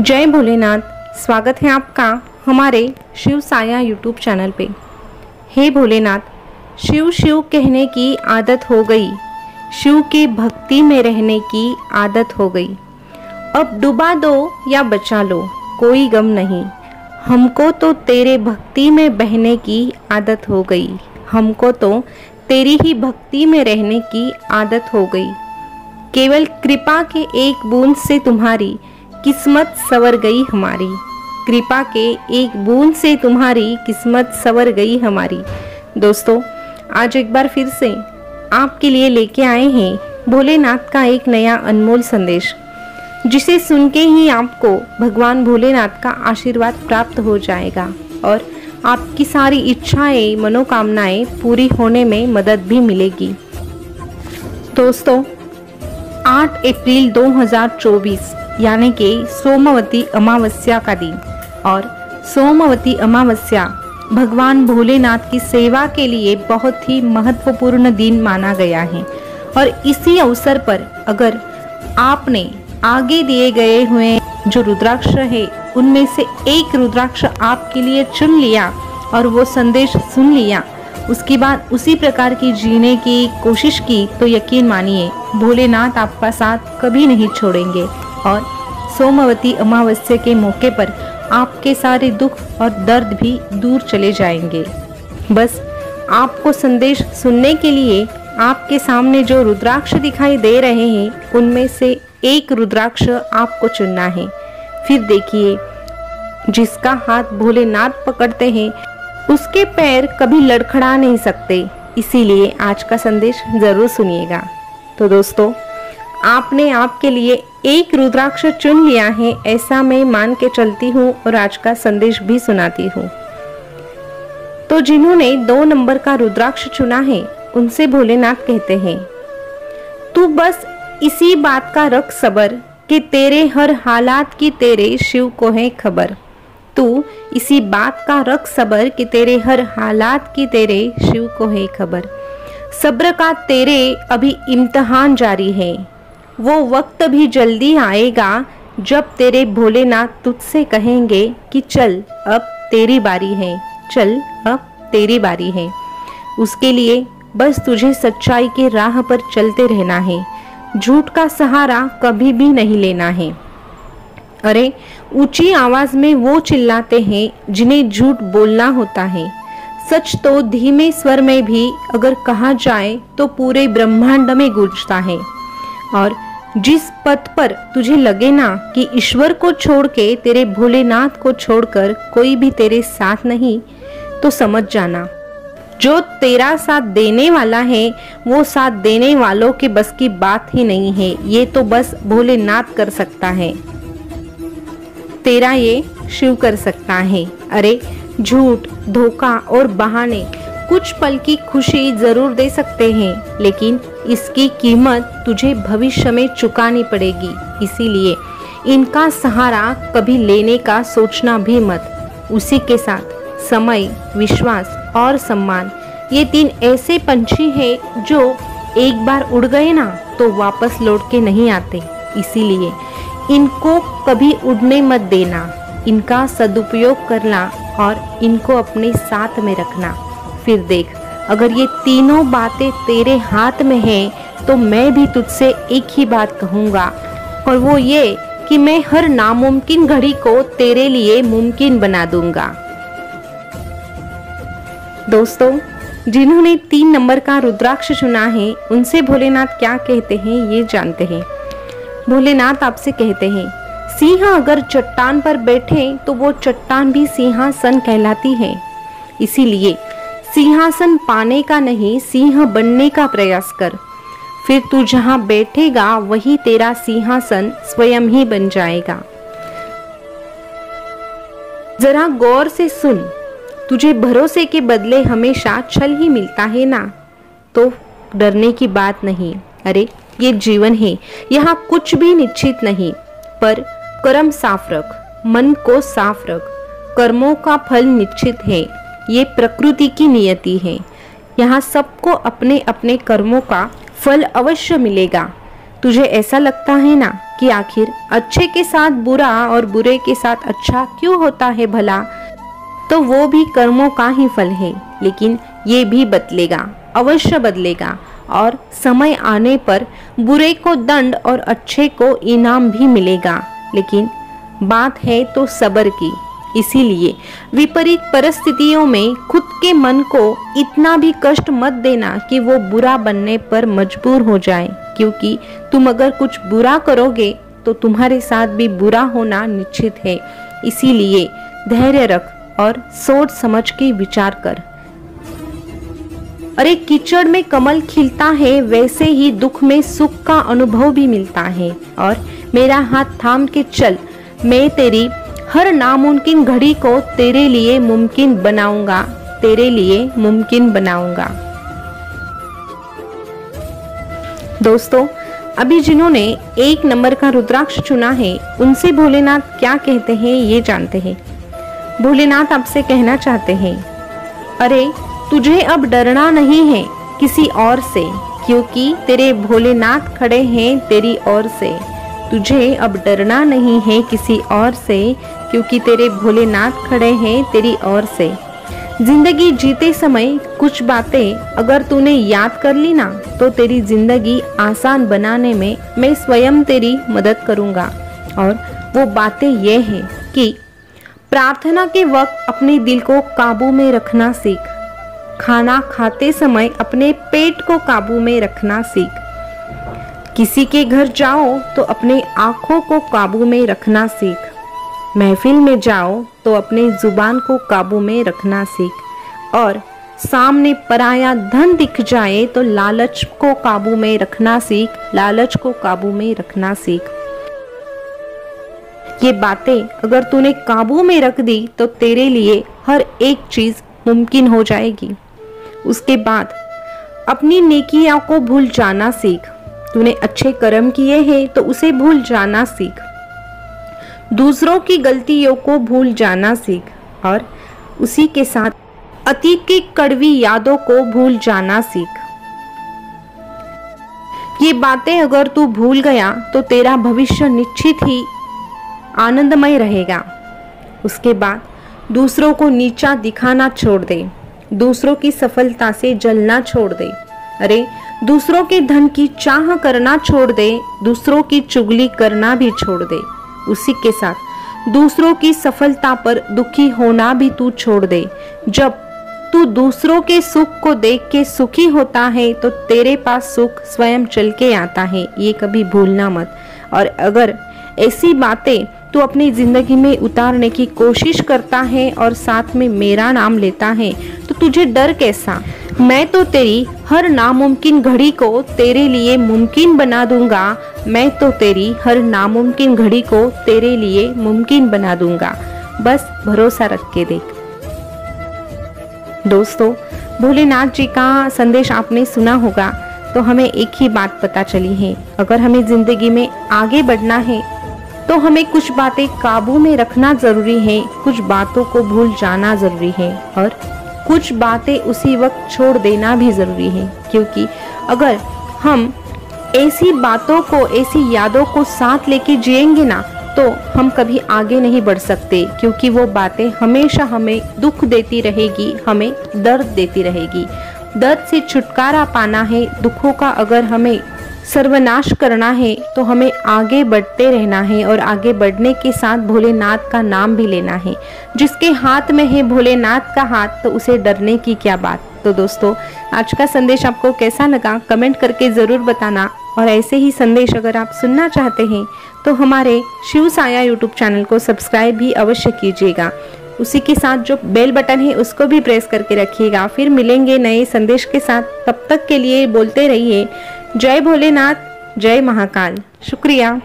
जय भोलेनाथ। स्वागत है आपका हमारे शिव साया यूट्यूब चैनल पे। हे भोलेनाथ, शिव शिव कहने की आदत हो गई, शिव की भक्ति में रहने की आदत हो गई। अब डुबा दो या बचा लो, कोई गम नहीं, हमको तो तेरे भक्ति में बहने की आदत हो गई, हमको तो तेरी ही भक्ति में रहने की आदत हो गई। केवल कृपा के एक बूंद से तुम्हारी किस्मत संवर गई हमारी, कृपा के एक बूंद से तुम्हारी किस्मत संवर गई हमारी। दोस्तों, आज एक बार फिर से आपके लिए लेके आए हैं भोलेनाथ का एक नया अनमोल संदेश, जिसे सुन के ही आपको भगवान भोलेनाथ का आशीर्वाद प्राप्त हो जाएगा और आपकी सारी इच्छाएं, मनोकामनाएं पूरी होने में मदद भी मिलेगी। दोस्तों, 8 अप्रैल 2024 यानी कि सोमवती अमावस्या का दिन, और सोमवती अमावस्या भगवान भोलेनाथ की सेवा के लिए बहुत ही महत्वपूर्ण दिन माना गया है। और इसी अवसर पर अगर आपने आगे दिए गए हुए जो रुद्राक्ष है उनमें से एक रुद्राक्ष आपके लिए चुन लिया और वो संदेश सुन लिया, उसके बाद उसी प्रकार की जीने की कोशिश की, तो यकीन मानिए भोलेनाथ आपका साथ कभी नहीं छोड़ेंगे और सोमवती अमावस्या के मौके पर आपके सारे दुख और दर्द भी दूर चले जाएंगे। बस आपको संदेश सुनने के लिए आपके सामने जो रुद्राक्ष दिखाई दे रहे हैं उनमें से एक रुद्राक्ष आपको चुनना है। फिर देखिए, जिसका हाथ भोलेनाथ पकड़ते हैं उसके पैर कभी लड़खड़ा नहीं सकते, इसीलिए आज का संदेश जरूर सुनिएगा। तो दोस्तों, आपने आपके लिए एक रुद्राक्ष चुन लिया है, ऐसा मैं मान के चलती हूँ और आज का संदेश भी सुनाती हूँ। तो जिन्होंने 2 नंबर का रुद्राक्ष चुना है उनसे भोलेनाथ कहते हैं, तू बस इसी बात का रख सबर कि तेरे हर हालात की तेरे शिव को है खबर। तू इसी बात का रख सबर कि तेरे हर हालात की तेरे शिव को है खबर। सब्र का तेरे अभी इम्तिहान जारी है, वो वक्त भी जल्दी आएगा जब तेरे भोलेनाथ तुझसे कहेंगे कि चल अब तेरी बारी है, चल अब तेरी बारी है। उसके लिए बस तुझे सच्चाई के राह पर चलते रहना है, झूठ का सहारा कभी भी नहीं लेना है। अरे, ऊंची आवाज में वो चिल्लाते हैं जिन्हें झूठ बोलना होता है। सच तो धीमे स्वर में भी अगर कहा जाए तो पूरे ब्रह्मांड में गूंजता है। और जिस पथ पर तुझे लगे ना कि ईश्वर को छोड़ के, तेरे भोलेनाथ को छोड़कर कोई भी तेरे साथ नहीं, तो समझ जाना जो तेरा साथ देने वाला है वो साथ देने वालों के बस की बात ही नहीं है, ये तो बस भोलेनाथ कर सकता है, तेरा ये शिव कर सकता है। अरे, झूठ, धोखा और बहाने कुछ पल की खुशी जरूर दे सकते हैं, लेकिन इसकी कीमत तुझे भविष्य में चुकानी पड़ेगी। इसीलिए इनका सहारा कभी लेने का सोचना भी मत। उसी के साथ समय, विश्वास और सम्मान, ये 3 ऐसे पंछी हैं जो एक बार उड़ गए ना तो वापस लौट के नहीं आते। इसीलिए इनको कभी उड़ने मत देना, इनका सदुपयोग करना और इनको अपने साथ में रखना। फिर देख, अगर ये तीनों बातें तेरे हाथ में हैं तो मैं भी तुझसे एक ही बात कहूँगा, और वो ये कि मैं हर नामुमकिन घड़ी को तेरे लिए मुमकिन बना दूंगा। दोस्तों, जिन्होंने 3 नंबर का रुद्राक्ष चुना है उनसे भोलेनाथ क्या कहते हैं ये जानते हैं। भोलेनाथ आपसे कहते हैं, सिंह अगर चट्टान पर बैठे तो वो चट्टान भी सिंहासन कहलाती है। इसीलिए सिंहासन पाने का नहीं, सिंह बनने का प्रयास कर। फिर तू जहां बैठेगा वही तेरा सिंहासन स्वयं ही बन जाएगा। जरा गौर से सुन, तुझे भरोसे के बदले हमेशा छल ही मिलता है ना, तो डरने की बात नहीं। अरे, ये जीवन है, यहाँ कुछ भी निश्चित नहीं, पर कर्म साफ रख, मन को साफ रख। कर्मों का फल निश्चित है, ये प्रकृति की नियति है। यहाँ सबको अपने अपने कर्मों का फल अवश्य मिलेगा। तुझे ऐसा लगता है ना कि आखिर अच्छे के साथ बुरा और बुरे के साथ अच्छा क्यों होता है भला, तो वो भी कर्मों का ही फल है। लेकिन ये भी बदलेगा, अवश्य बदलेगा, और समय आने पर बुरे को दंड और अच्छे को इनाम भी मिलेगा। लेकिन बात है तो सब्र की। इसीलिए विपरीत परिस्थितियों में खुद के मन को इतना भी कष्ट मत देना कि वो बुरा बनने पर मजबूर हो जाए, क्योंकि तुम अगर कुछ बुरा करोगे तो तुम्हारे साथ भी बुरा होना निश्चित है। इसीलिए धैर्य रख और सोच समझ के विचार कर। अरे कीचड़ में कमल खिलता है, वैसे ही दुख में सुख का अनुभव भी मिलता है। और मेरा हाथ थाम के चल, मैं तेरी हर नामुमकिन घड़ी को तेरे लिए मुमकिन बनाऊंगा, तेरे लिए मुमकिन बनाऊंगा। दोस्तों, अभी जिन्होंने 1 नंबर का रुद्राक्ष चुना है, उनसे भोलेनाथ क्या कहते हैं ये जानते हैं। भोलेनाथ आपसे कहना चाहते हैं, अरे तुझे अब डरना नहीं है किसी और से, क्योंकि तेरे भोलेनाथ खड़े हैं तेरी ओर से। तुझे अब डरना नहीं है किसी और से, क्योंकि तेरे भोलेनाथ खड़े हैं तेरी ओर से। जिंदगी जीते समय कुछ बातें अगर तूने याद कर ली ना, तो तेरी जिंदगी आसान बनाने में मैं स्वयं तेरी मदद करूंगा। और वो बातें ये हैं कि प्रार्थना के वक्त अपने दिल को काबू में रखना सीख, खाना खाते समय अपने पेट को काबू में रखना सीख, किसी के घर जाओ तो अपने आँखों को काबू में रखना सीख, महफिल में जाओ तो अपने जुबान को काबू में रखना सीख, और सामने पराया धन दिख जाए तो लालच को काबू में रखना सीख, लालच को काबू में रखना सीख। ये बातें अगर तूने काबू में रख दी तो तेरे लिए हर एक चीज मुमकिन हो जाएगी। उसके बाद अपनी नेकियां को भूल जाना सीख। तूने अच्छे कर्म किए हैं तो उसे भूल जाना सीख, दूसरों की गलतियों को भूल जाना सीख, और उसी के साथ अतीत की कड़वी यादों को भूल जाना सीख। ये बातें अगर तू भूल गया तो तेरा भविष्य निश्चित ही आनंदमय रहेगा। उसके बाद दूसरों को नीचा दिखाना छोड़ दे, दूसरों की सफलता से जलना छोड़ दे। अरे दूसरों के धन की चाह करना छोड़ दे, दूसरों की चुगली करना भी छोड़ दे। उसी के साथ दूसरों की सफलता पर दुखी होना भी तू छोड़ दे। जब तू दूसरों के सुख को देख के सुखी होता है तो तेरे पास सुख स्वयं चल के आता है, ये कभी भूलना मत। और अगर ऐसी बातें तू अपनी जिंदगी में उतारने की कोशिश करता है और साथ में मेरा नाम लेता है, तो तुझे डर कैसा। मैं तो तेरी हर नामुमकिन घड़ी को तेरे लिए मुमकिन बना दूंगा, मैं तो तेरी हर नामुमकिन घड़ी को तेरे लिए मुमकिन बना दूंगा। बस भरोसा रख के देख। दोस्तों, भोलेनाथ जी का संदेश आपने सुना होगा, तो हमें एक ही बात पता चली है, अगर हमें जिंदगी में आगे बढ़ना है तो हमें कुछ बातें काबू में रखना जरूरी है, कुछ बातों को भूल जाना जरूरी है, और कुछ बातें उसी वक्त छोड़ देना भी जरूरी है। क्योंकि अगर हम ऐसी बातों को, ऐसी यादों को साथ लेके जिएंगे ना, तो हम कभी आगे नहीं बढ़ सकते, क्योंकि वो बातें हमेशा हमें दुख देती रहेगी, हमें दर्द देती रहेगी। दर्द से छुटकारा पाना है, दुखों का अगर हमें सर्वनाश करना है, तो हमें आगे बढ़ते रहना है, और आगे बढ़ने के साथ भोलेनाथ का नाम भी लेना है। जिसके हाथ में है भोलेनाथ का हाथ, तो उसे डरने की क्या बात। तो दोस्तों, आज का संदेश आपको कैसा लगा कमेंट करके ज़रूर बताना, और ऐसे ही संदेश अगर आप सुनना चाहते हैं तो हमारे शिव साया यूट्यूब चैनल को सब्सक्राइब भी अवश्य कीजिएगा। उसी के साथ जो बेल बटन है उसको भी प्रेस करके रखिएगा। फिर मिलेंगे नए संदेश के साथ, तब तक के लिए बोलते रहिए जय भोलेनाथ, जय महाकाल। शुक्रिया।